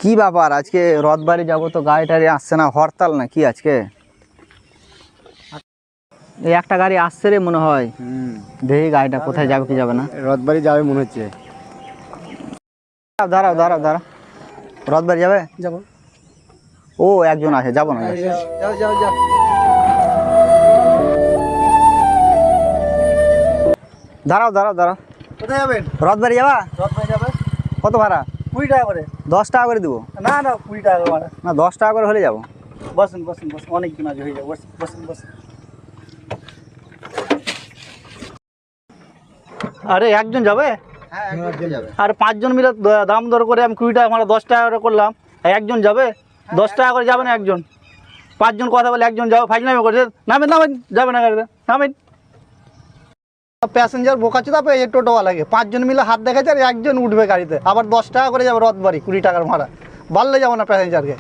কি ব্যাপার আজকে রথবাড়ি যাব তো গাড়ি টাড়ি আসছে না, হরতাল না কি আজকে? এই একটা গাড়ি আসছে রে মনে হয়। দেখি গাড়িটা কোথায় যাবে কি যাবে না। রথবাড়ি যাবে মনে হচ্ছে। দাঁড়াও দাঁড়াও দাঁড়াও, রথবাড়ি যাবে? যাবো। ও একজন আছে, যাবো না? যাও যাও যাও। দাঁড়াও দাঁড়াও দাঁড়াও, কোথায় যাবেন? রথবাড়ি যাবা? রথবাড়ি যাবে। কত ভাড়া? 20 টাকা করে। 10 টাকা করে দিব? না না 20 টাকা করে ভাড়া। না 10 টাকা করে হলে যাবো। বসুন বসুন বসুন, অনেক দিন আগে হয়ে যাবে। বসুন বসুন। আরে একজন যাবে? হ্যাঁ একজন যাবে। আর 5 জন মিলে দাম দর করে আমি 20 টাকা, মানে 10 টাকা করে করলাম। আর একজন যাবে? 10 টাকা করে যাবে না একজন? 5 জন কথা বলে একজন যাবে, ফাইজলামি করে। নামেন নামেন, যাবে না গাড়িতে, নামেন। প্যাসেঞ্জার বোকাচোদা পেয়ে এই টোটোওয়ালাকে 5 জন মিলে হাত দেখাচ্ছে আর একজন উঠবে গাড়িতে, আবার 10 টাকা করে যাবে রথবাড়ি, 20 টাকার ভাড়া। বাড়লে যাবো না প্যাসেঞ্জারকে।